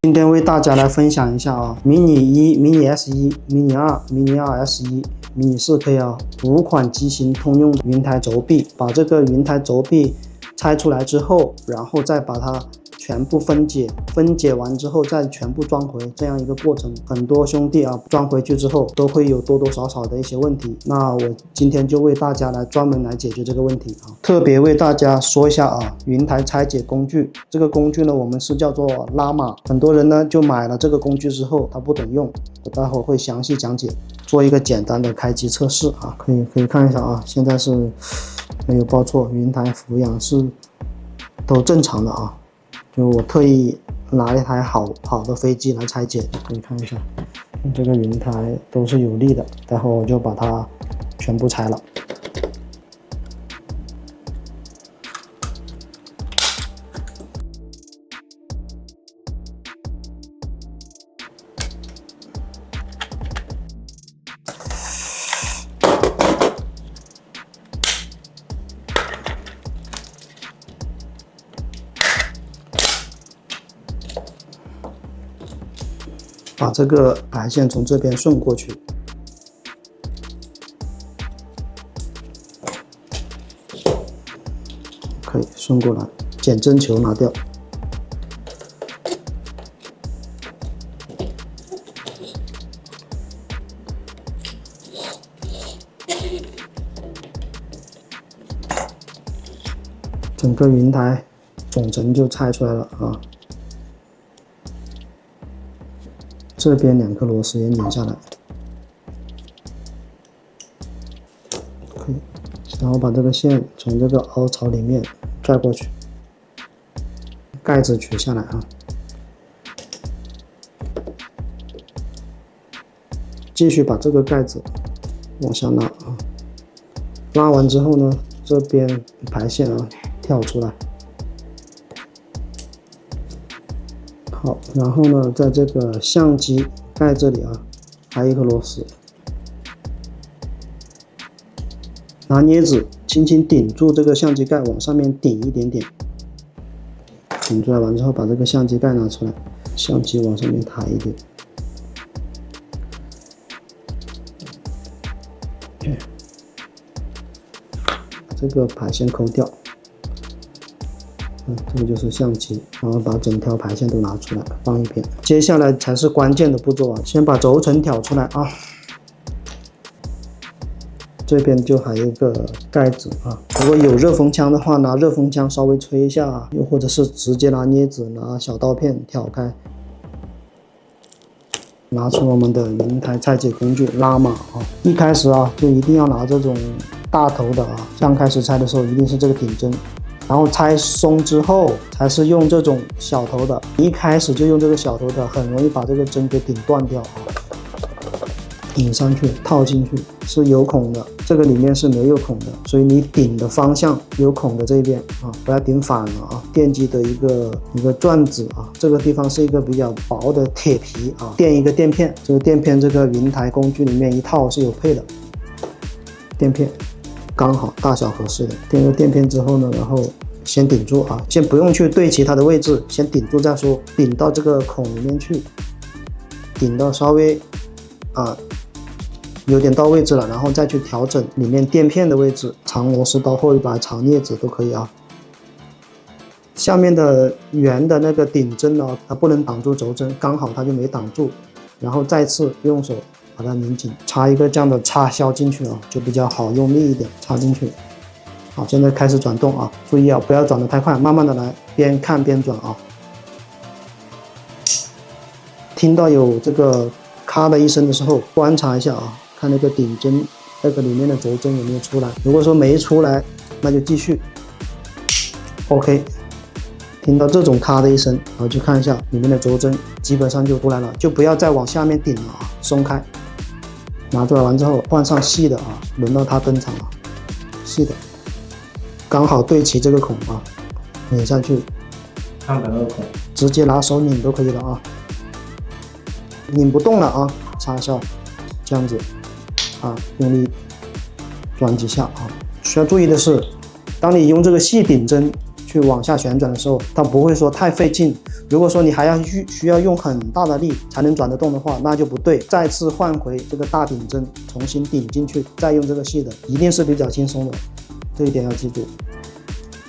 今天为大家来分享一下啊，mini 1、mini S1、mini 2、mini 2S1、mini 4K 啊5款机型通用云台轴臂，把这个云台轴臂拆出来之后，然后再把它全部分解，分解完之后再全部装回，这样一个过程。很多兄弟啊，装回去之后都会有多多少少的一些问题。那我今天就为大家来专门来解决这个问题啊，特别为大家说一下啊，云台拆解工具。这个工具呢，我们是叫做拉玛。很多人呢就买了这个工具之后，他不懂用，我待会儿会详细讲解，做一个简单的开机测试啊，可以看一下啊，现在是没有报错，云台俯仰是都正常的啊。就我特意拿一台好的飞机来拆解，可以看一下，这个云台都是有力的，待会我就把它全部拆了。把这个排线从这边顺过去，可以顺过来，减针球拿掉。整个云台总成就拆出来了啊。这边2颗螺丝也拧下来，可以，然后把这个线从这个凹槽里面拽过去，盖子取下来啊，继续把这个盖子往下拉啊，拉完之后呢，这边排线啊跳出来。好，然后呢，在这个相机盖这里啊，还有1颗螺丝，拿镊子轻轻顶住这个相机盖，往上面顶一点点，顶出来完之后，把这个相机盖拿出来，相机往上面抬一点，把这个排线抠掉。这个就是相机，然后把整条排线都拿出来放一边。接下来才是关键的步骤啊，先把轴承挑出来啊。这边就还有一个盖子啊，如果有热风枪的话，拿热风枪稍微吹一下啊，又或者是直接拿镊子、拿小刀片挑开。拿出我们的云台拆解工具拉玛啊，一开始啊就一定要拿这种大头的啊，刚开始拆的时候一定是这个顶针。然后拆松之后，才是用这种小头的。一开始就用这个小头的，很容易把这个针给顶断掉啊。顶上去，套进去是有孔的，这个里面是没有孔的，所以你顶的方向有孔的这边啊，不要顶反了啊。电机的一个转子啊，这个地方是一个比较薄的铁皮啊，垫一个垫片，这个垫片这个云台工具里面一套是有配的，垫片。刚好大小合适的，垫个垫片之后呢，然后先顶住啊，先不用去对其他的位置，先顶住再说，顶到这个孔里面去，顶到稍微有点到位置了，然后再去调整里面垫片的位置，长螺丝刀或者把长镊子都可以啊。下面的圆的那个顶针呢，它不能挡住轴针，刚好它就没挡住，然后再次用手把它拧紧，插一个这样的插销进去啊，就比较好用力一点，插进去。好，现在开始转动啊，注意啊，不要转得太快，慢慢的来，边看边转啊。听到有这个咔的一声的时候，观察一下啊，看那个顶针那个里面的轴针有没有出来。如果说没出来，那就继续。OK， 听到这种咔的一声，然后去看一下里面的轴针，基本上就出来了，就不要再往下面顶了啊，松开。拿出来完之后，换上细的啊，轮到它登场了，细的，刚好对齐这个孔啊，拧下去，看看那个孔，直接拿手拧都可以了啊，拧不动了啊，插销，这样子啊，用力转几下啊。需要注意的是，当你用这个细顶针去往下旋转的时候，它不会说太费劲，如果说你还需要用很大的力才能转得动的话，那就不对。再次换回这个大顶针，重新顶进去，再用这个细的，一定是比较轻松的，这一点要记住。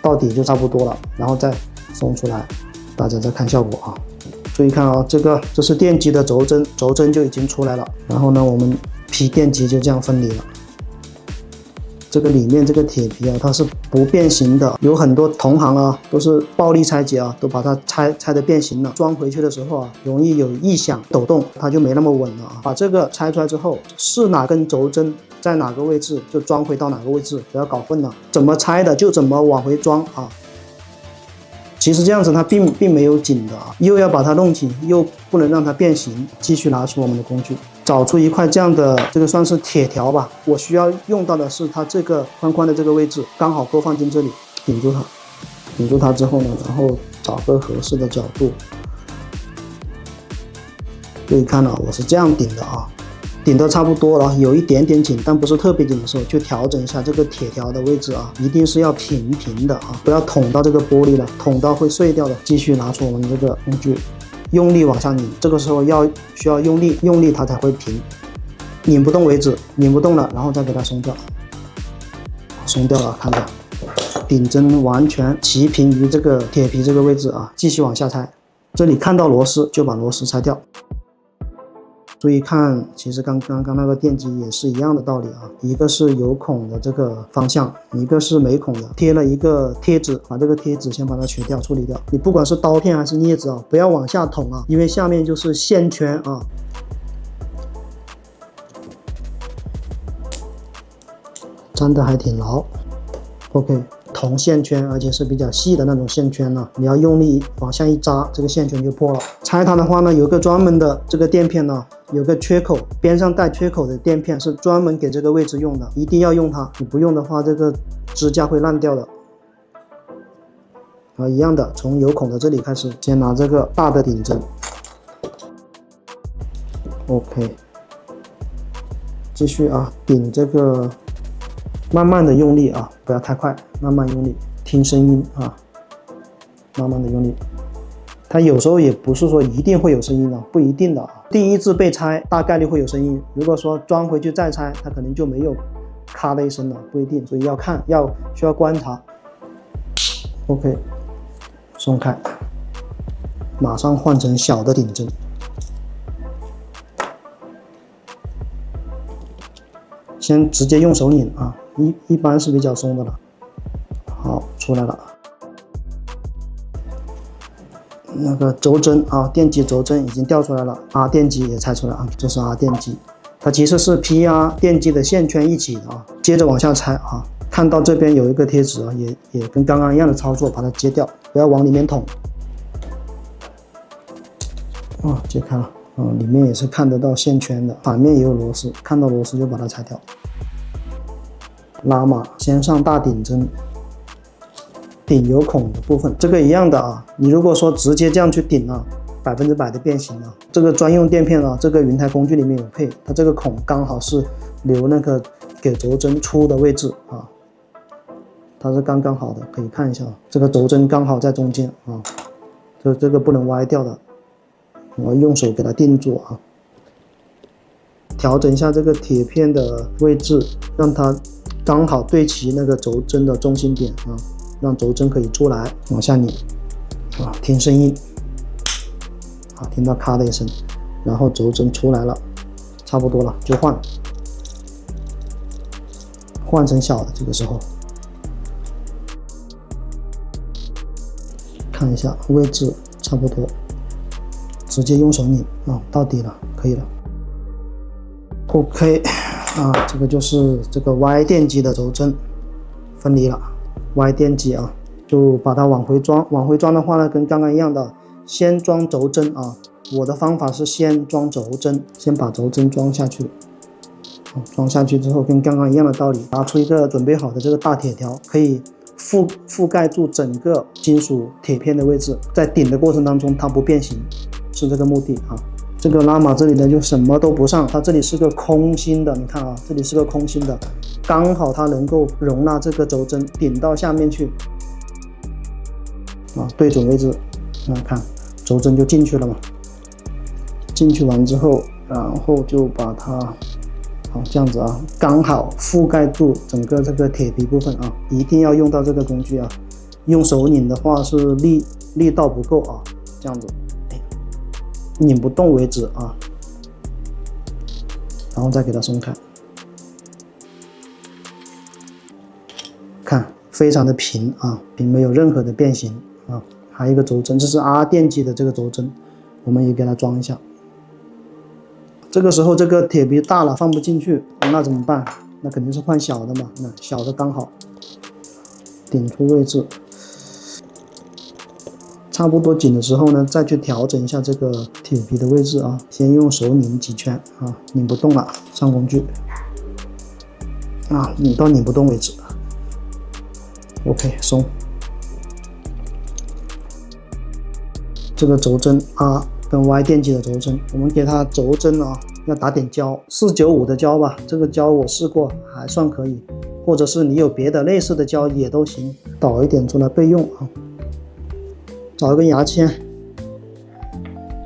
到底就差不多了，然后再松出来，大家再看效果啊。注意看啊，这是电机的轴针，轴针就已经出来了。然后呢，我们皮电机就这样分离了。这个里面这个铁皮啊，它是不变形的。有很多同行啊，都是暴力拆解啊，都把它拆的变形了。装回去的时候啊，容易有异响、抖动，它就没那么稳了啊。把这个拆出来之后，是哪根轴针在哪个位置，就装回到哪个位置，不要搞混了。怎么拆的就怎么往回装啊。其实这样子它并没有紧的啊，又要把它弄紧，又不能让它变形。继续拿出我们的工具，找出一块这样的，这个算是铁条吧。我需要用到的是它这个宽宽的这个位置，刚好够放进这里，顶住它。顶住它之后呢，然后找个合适的角度。可以看到我是这样顶的啊。顶得差不多了，有一点点紧，但不是特别紧的时候，就调整一下这个铁条的位置啊，一定是要平的啊，不要捅到这个玻璃了，捅到会碎掉的。继续拿出我们这个工具，用力往下拧，这个时候需要用力它才会平，拧不动为止，拧不动了，然后再给它松掉，松掉了，看着顶针完全齐平于这个铁皮这个位置啊，继续往下拆，这里看到螺丝就把螺丝拆掉。注意看，其实刚那个电机也是一样的道理啊，一个是有孔的这个方向，一个是没孔的，贴了一个贴纸，把这个贴纸先把它取掉，处理掉。你不管是刀片还是镊子啊，不要往下捅啊，因为下面就是线圈啊。粘的还挺牢 ，OK。铜线圈，而且是比较细的那种线圈呢，你要用力往下一扎，这个线圈就破了。拆它的话呢，有个专门的这个垫片呢，有个缺口，边上带缺口的垫片是专门给这个位置用的，一定要用它，你不用的话，这个支架会烂掉的。一样的，从有孔的这里开始，先拿这个大的顶针 ，OK， 继续啊，顶这个。慢慢的用力啊，不要太快，慢慢用力，听声音啊，慢慢的用力。它有时候也不是说一定会有声音的，不一定的啊。第一次被拆大概率会有声音，如果说装回去再拆，它可能就没有咔的一声了，不一定，所以要看，需要观察。OK， 松开，马上换成小的顶针。先直接用手拧啊，一般是比较松的了。好，出来了。那个轴针啊，电机轴针已经掉出来了，R 电机也拆出来啊，这是 R 电机，它其实是 PR 电机的线圈一起的啊。接着往下拆啊，看到这边有一个贴纸啊，也跟刚刚一样的操作，把它揭掉，不要往里面捅。啊，揭开了。里面也是看得到线圈的，反面也有螺丝，看到螺丝就把它拆掉。拉码，先上大顶针，顶有孔的部分，这个一样的啊。你如果说直接这样去顶啊，100%的变形了。这个专用垫片啊，这个云台工具里面有配，它这个孔刚好是留那个给轴针出的位置啊，它是刚刚好的，可以看一下，这个轴针刚好在中间啊，这个不能歪掉的。我用手给它定住啊，调整一下这个铁片的位置，让它刚好对齐那个轴针的中心点啊，让轴针可以出来，往下拧啊，听声音啊，听到咔的一声，然后轴针出来了，差不多了就换成小的，这个时候看一下位置差不多。直接用手拧啊，到底了，可以了。OK， 啊，这个就是这个 Y 电机的轴针分离了。Y 电机啊，就把它往回装。往回装的话呢，跟刚刚一样的，先装轴针啊。我的方法是先装轴针，先把轴针装下去。装下去之后，跟刚刚一样的道理，拿出一个准备好的这个大铁条，可以覆盖住整个金属铁片的位置，在顶的过程当中它不变形。是这个目的啊。这个拉码这里呢就什么都不上，它这里是个空心的，你看啊，这里是个空心的，刚好它能够容纳这个轴针顶到下面去啊，对准位置，看轴针就进去了嘛。进去完之后，然后就把它，好这样子啊，刚好覆盖住整个这个铁皮部分啊，一定要用到这个工具啊。用手拧的话是力道不够啊，这样子，拧不动为止啊，然后再给它松开。看，非常的平啊，平，没有任何的变形啊。还有一个轴针，这是 R 电机的这个轴针，我们也给它装一下。这个时候这个铁皮大了放不进去，那怎么办？那肯定是换小的嘛。那小的刚好顶出位置，差不多紧的时候呢，再去调整一下这个铁皮的位置啊。先用手拧几圈啊，拧不动了，上工具啊，拧到拧不动为止。OK， 松。这个轴针 R 跟 Y 电机的轴针，我们给它轴针啊要打点胶，495的胶吧，这个胶我试过还算可以，或者是你有别的类似的胶也都行，导一点出来备用啊。找一根牙签，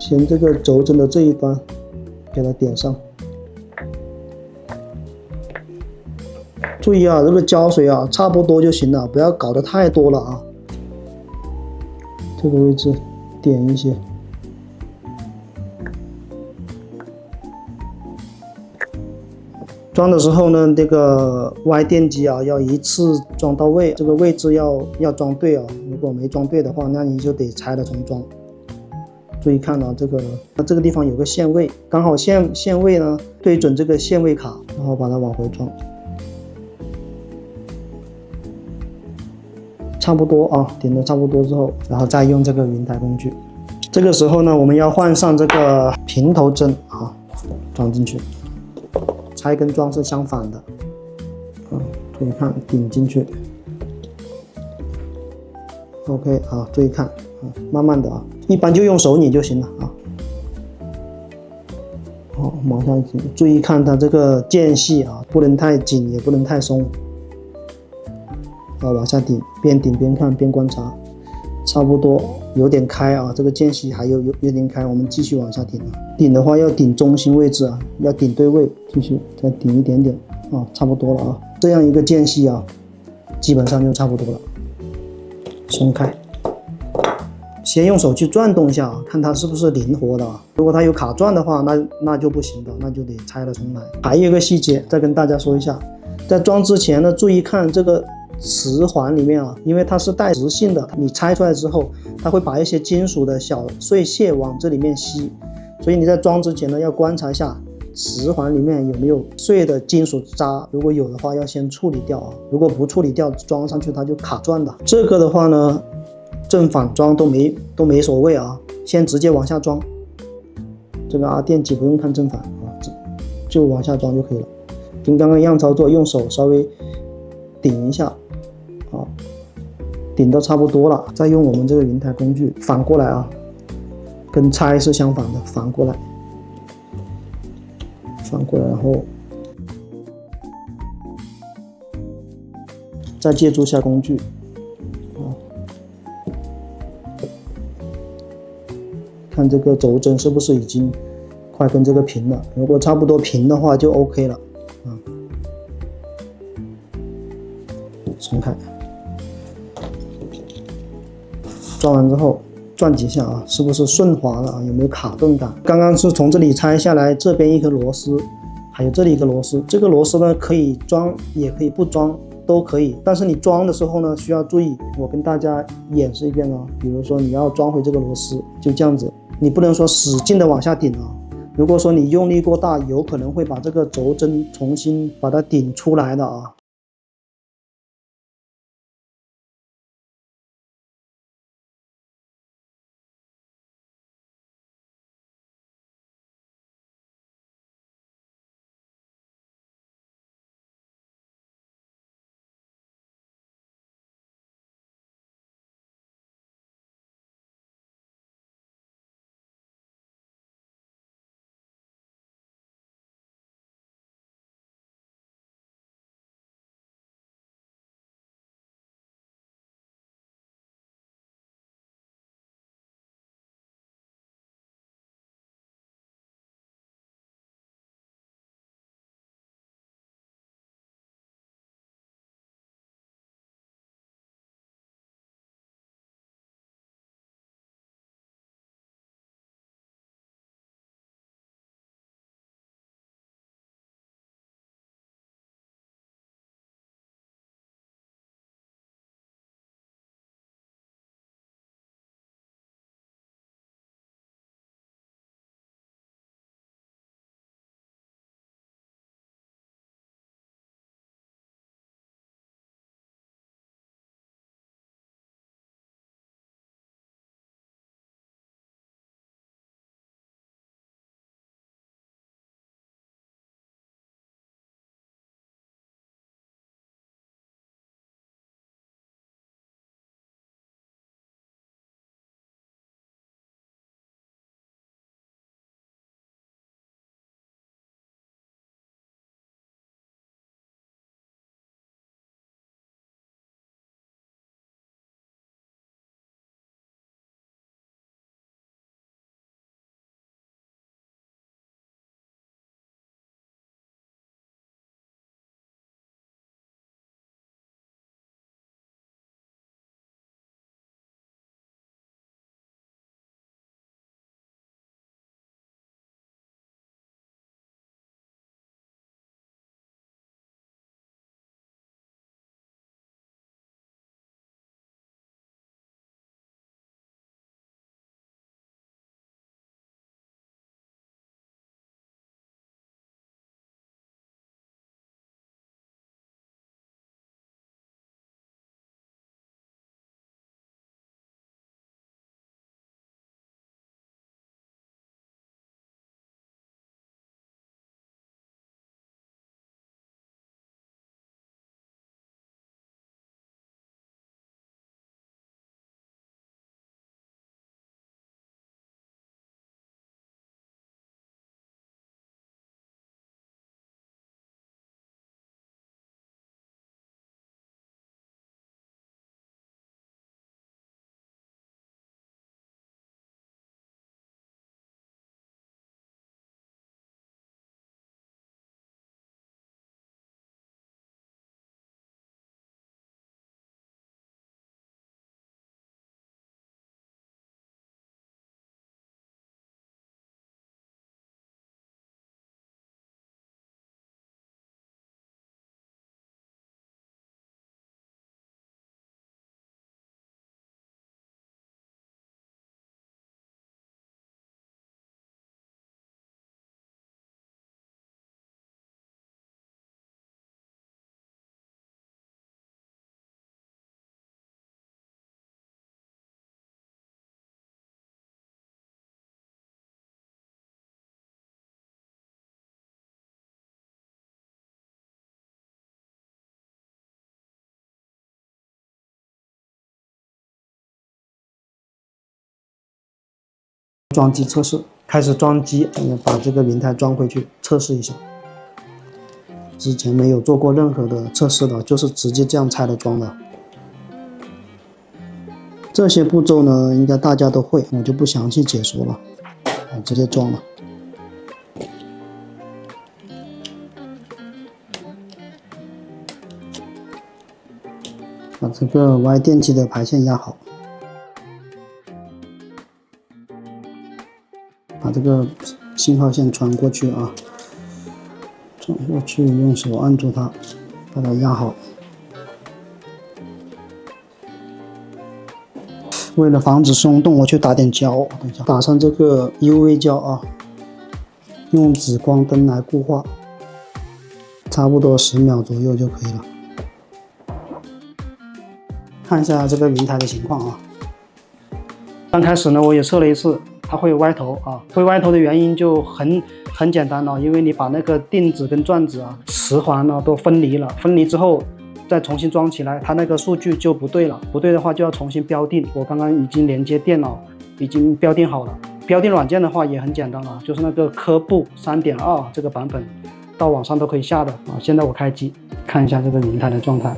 先这个轴针的这一端给它点上。注意啊，这个胶水啊差不多就行了，不要搞得太多了啊。这个位置点一些。装的时候呢，这个 Y 电机啊要一次装到位，这个位置要装对啊。如果没装对的话，那你就得拆了重装。注意看啊，这个地方有个限位，刚好限位呢对准这个限位卡，然后把它往回装。差不多啊，顶的差不多之后，然后再用这个云台工具。这个时候呢，我们要换上这个平头针啊，装进去。拆跟装是相反的，啊，注意看顶进去。OK 啊，注意看，慢慢的啊，一般就用手拧就行了啊。好，往下紧，注意看它这个间隙啊，不能太紧，也不能太松。啊，往下顶，边顶边看边观察，差不多有点开啊，这个间隙还有点开，我们继续往下顶啊。顶的话要顶中心位置啊，要顶对位，继续再顶一点点啊，差不多了啊。这样一个间隙啊，基本上就差不多了。松开，先用手去转动一下啊，看它是不是灵活的啊。如果它有卡转的话，那就不行的，那就得拆了重来。还有一个细节，再跟大家说一下，在装之前呢，注意看这个磁环里面啊，因为它是带磁性的，你拆出来之后，它会把一些金属的小碎屑往这里面吸，所以你在装之前呢，要观察一下磁环里面有没有碎的金属渣，如果有的话，要先处理掉啊。如果不处理掉，装上去它就卡转的。这个的话呢，正反装都没所谓啊，先直接往下装。这个R电机不用看正反啊，就往下装就可以了。跟刚刚一样操作，用手稍微顶一下。好，顶到差不多了，再用我们这个云台工具反过来啊，跟拆是相反的，反过来，然后再借助下工具，看这个轴针是不是已经快跟这个平了，如果差不多平的话就 OK 了啊，松开。装完之后转几下啊，是不是顺滑了啊？有没有卡顿感？刚刚是从这里拆下来，这边一颗螺丝，还有这里一个螺丝。这个螺丝呢，可以装也可以不装，都可以。但是你装的时候呢，需要注意，我跟大家演示一遍啊。比如说你要装回这个螺丝，就这样子，你不能说使劲的往下顶啊。如果说你用力过大，有可能会把这个轴针重新把它顶出来的啊。装机测试，开始装机，把这个云台装回去测试一下。之前没有做过任何的测试的，就是直接这样拆了装的。这些步骤呢，应该大家都会，我就不详细解说了，直接装了。把这个 Y 电机的排线压好。把这个信号线穿过去啊，穿过去，用手按住它，把它压好。为了防止松动，我去打点胶，等一下打上这个 UV 胶啊，用紫光灯来固化，差不多10秒左右就可以了。看一下这个云台的情况啊。刚开始呢，我也测了一次。它会歪头啊，会歪头的原因就很简单了，因为你把那个定子跟转子啊、磁环呢都分离了，分离之后再重新装起来，它那个数据就不对了，不对的话就要重新标定。我刚刚已经连接电脑，已经标定好了。标定软件的话也很简单了，就是那个科布 3.2 这个版本，到网上都可以下的啊。现在我开机看一下这个云台的状态。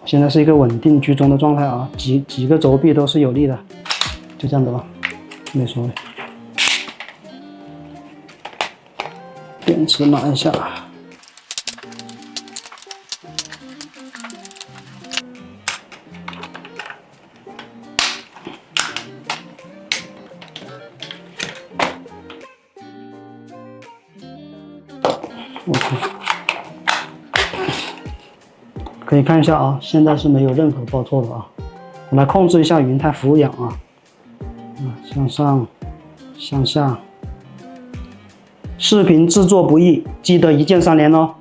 现在是一个稳定居中的状态啊，几个轴臂都是有力的。就这样的吧，没所谓。电池拿一下。OK， 可以看一下啊，现在是没有任何报错的啊。我来控制一下云台俯仰啊。向上，向下。视频制作不易，记得一键3连哦。